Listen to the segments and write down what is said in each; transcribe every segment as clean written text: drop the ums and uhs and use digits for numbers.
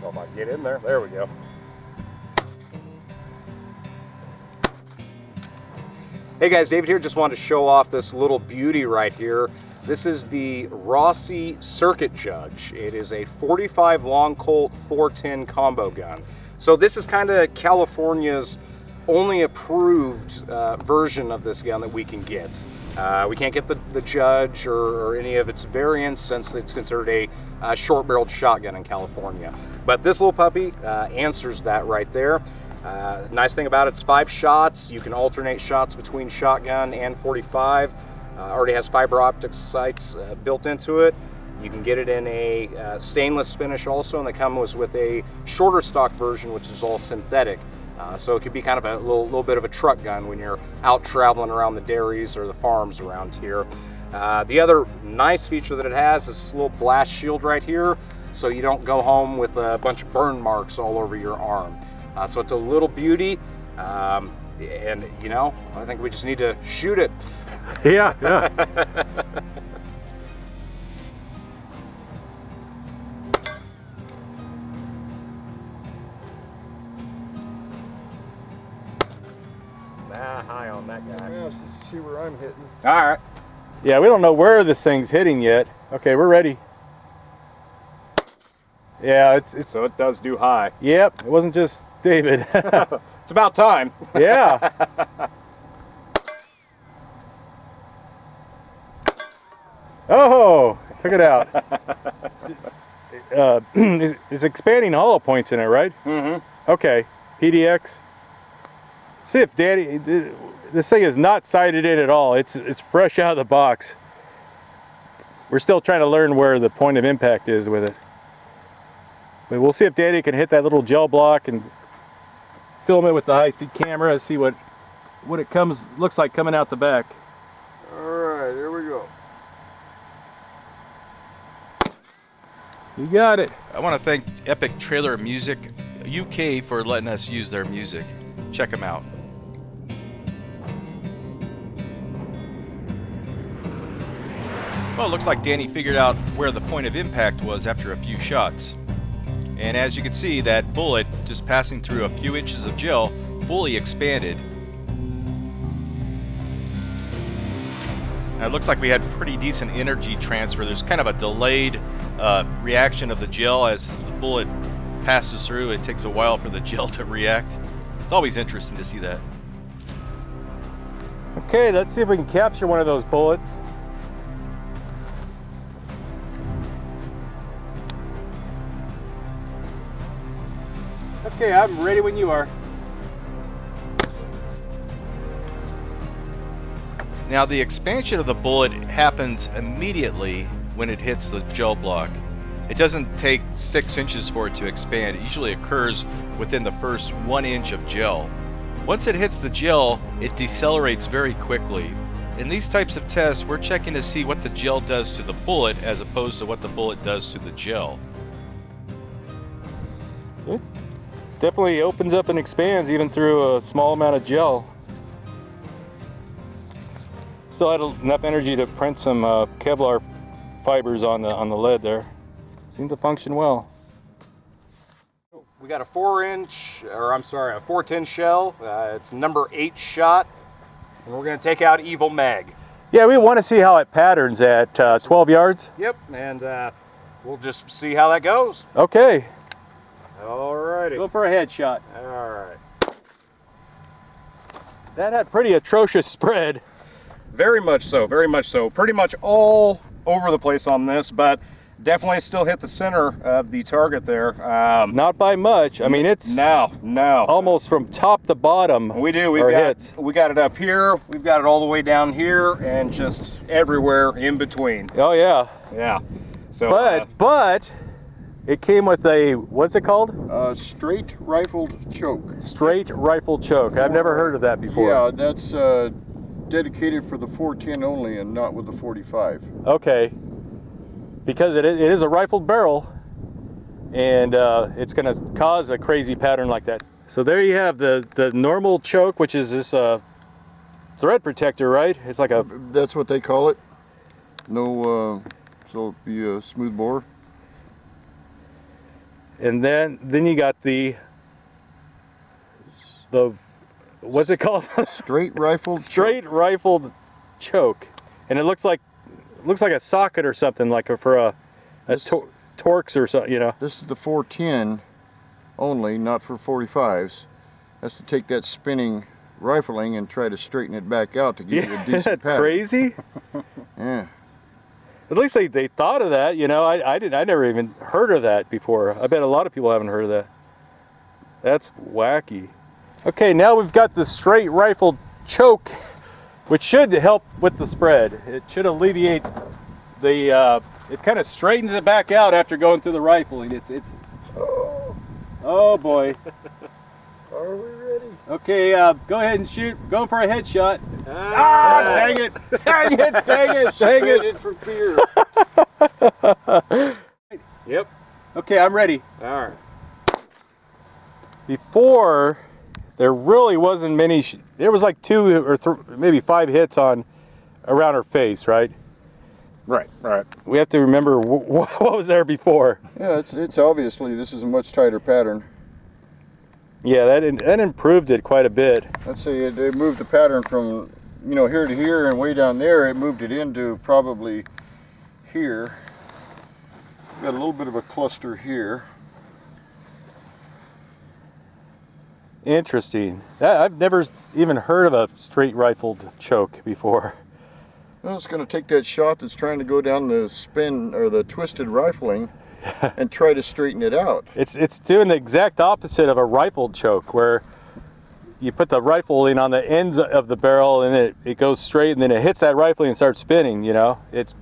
know if I can get in there. There we go. Hey guys, David here. Just wanted to show off this little beauty right here. This is the Rossi Circuit Judge. It is a 45 long Colt 410 combo gun. So this is kind of California's only approved version of this gun that we can get. We can't get the Judge or any of its variants since it's considered a short-barreled shotgun in California. But this little puppy answers that right there. Nice thing about it's 5 shots. You can alternate shots between shotgun and 45. Already has fiber optic sights built into it. You can get it in a stainless finish also, and they come with a shorter stock version, which is all synthetic. So it could be kind of a little bit of a truck gun when you're out traveling around the dairies or the farms around here. The other nice feature that it has is this little blast shield right here, so you don't go home with a bunch of burn marks all over your arm. So it's a little beauty, and you know, I think we just need to shoot it. Yeah. High on that guy. Yeah, let's just see where I'm hitting. All right. Yeah, we don't know where this thing's hitting yet. Okay, we're ready. Yeah, it's So it does do high. Yep, it wasn't just David. It's about time. Yeah. Oh, took it out. It's expanding hollow points in it, right? Mm-hmm. Okay, PDX. See if Daddy, this thing is not sighted in at all. It's fresh out of the box. We're still trying to learn where the point of impact is with it. But we'll see if Daddy can hit that little gel block and film it with the high-speed camera, see what it looks like coming out the back. All right, here we go. You got it. I want to thank Epic Trailer Music UK for letting us use their music. Check them out. Well, it looks like Danny figured out where the point of impact was after a few shots. And as you can see, that bullet, just passing through a few inches of gel, fully expanded. Now, it looks like we had pretty decent energy transfer. There's kind of a delayed reaction of the gel as the bullet passes through. It takes a while for the gel to react. It's always interesting to see that. Okay, let's see if we can capture one of those bullets. Okay, I'm ready when you are. Now, the expansion of the bullet happens immediately when it hits the gel block. It doesn't take 6 inches for it to expand. It usually occurs within the first 1 inch of gel. Once it hits the gel, it decelerates very quickly. In these types of tests, we're checking to see what the gel does to the bullet as opposed to what the bullet does to the gel. It definitely opens up and expands even through a small amount of gel. Still had enough energy to print some Kevlar fibers on the lead there. Seemed to function well. We got a 410 shell. It's number 8 shot, and we're going to take out Evil Meg. Yeah, we want to see how it patterns at 12 yards. Yep, and we'll just see how that goes. Okay. Alrighty. Go for a headshot. Alright. That had pretty atrocious spread. Very much so, very much so. Pretty much all over the place on this, but definitely still hit the center of the target there. Not by much. I mean, it's no. almost from top to bottom. We do. We got it up here. We've got it all the way down here, and just everywhere in between. Oh yeah. Yeah. So. But it came with a, what's it called? Straight rifled choke. Straight rifle choke. I've never heard of that before. Yeah, that's dedicated for the 410 only and not with the 45. Okay. Because it is a rifled barrel, and it's going to cause a crazy pattern like that. So there you have the normal choke, which is this thread protector, right? It's like a... That's what they call it. No, so it'd be a smooth bore. And then you got the what's it called? Straight rifled. Straight rifled choke, and it looks like a socket or something, like for a Torx or something, you know. This is the 410 only, not for 45s. That's to take that spinning rifling and try to straighten it back out to give you a decent pattern. Crazy. Yeah. At least they thought of that, you know. I never even heard of that before. I bet a lot of people haven't heard of that. That's wacky. Okay, now we've got the straight rifled choke, which should help with the spread. It should alleviate the. It kind of straightens it back out after going through the rifling. It's. Oh boy. Are we ready? Okay, go ahead and shoot. Going for a headshot. Dang it! Dang it! Dang it! Dang it! In for fear. Yep. Okay, I'm ready. All right. Before, there really wasn't many. There was like 2 or maybe 5 hits around her face, right? Right. We have to remember what was there before. Yeah, it's obviously this is a much tighter pattern. Yeah, that improved it quite a bit. Let's say it moved the pattern from, you know, here to here, and way down there it moved it into probably here. Got a little bit of a cluster here. Interesting. I've never even heard of a straight rifled choke before. Well, it's going to take that shot that's trying to go down the spin or the twisted rifling and try to straighten it out. It's doing the exact opposite of a rifled choke, where you put the rifling on the ends of the barrel and it goes straight, and then it hits that rifling and starts spinning, you know. It's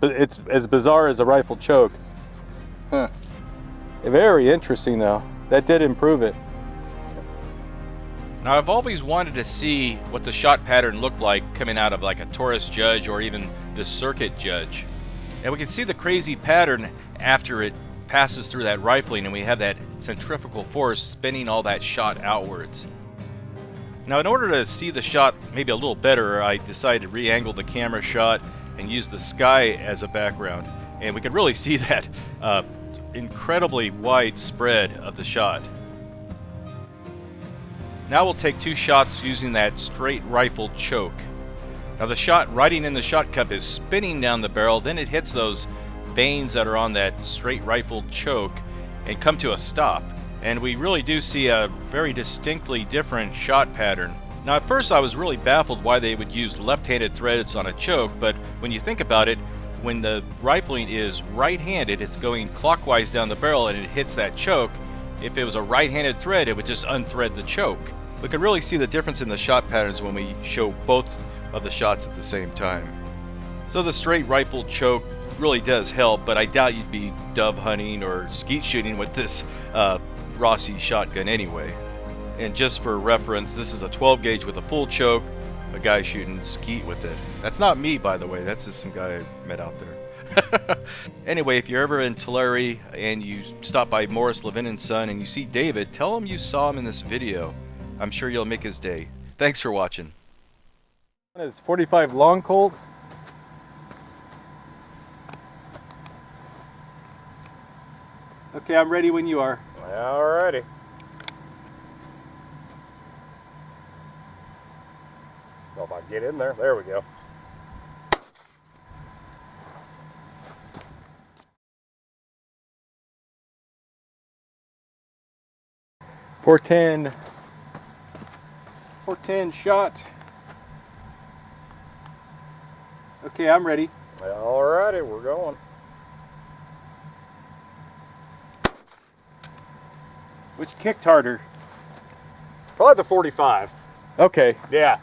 as bizarre as a rifled choke. Huh. Very interesting though. That did improve it. Now, I've always wanted to see what the shot pattern looked like coming out of like a Taurus Judge or even the Circuit Judge. And we can see the crazy pattern after it passes through that rifling, and we have that centrifugal force spinning all that shot outwards. Now, in order to see the shot maybe a little better, I decided to re-angle the camera shot and use the sky as a background. And we could really see that incredibly wide spread of the shot. Now we'll take 2 shots using that straight rifled choke. Now the shot riding in the shot cup is spinning down the barrel, then it hits those vanes that are on that straight rifled choke and come to a stop. And we really do see a very distinctly different shot pattern. Now at first I was really baffled why they would use left-handed threads on a choke, but when you think about it, when the rifling is right-handed, it's going clockwise down the barrel and it hits that choke. If it was a right-handed thread, it would just unthread the choke. We can really see the difference in the shot patterns when we show both of the shots at the same time. So the straight rifled choke really does help, but I doubt you'd be dove hunting or skeet shooting with this Rossi shotgun anyway. And just for reference, this is a 12 gauge with a full choke, a guy shooting skeet with it. That's not me, by the way, that's just some guy I met out there. Anyway, if you're ever in Tulare and you stop by Morris Levin and Son and you see David, tell him you saw him in this video. I'm sure you'll make his day. Thanks for watching. One is 45 long Colt. Okay, I'm ready when you are. Alrighty. Well, if I get in there, there we go. .410 shot. Okay, I'm ready. Alrighty, we're going. Which kicked harder? Probably the 45. Okay. Yeah.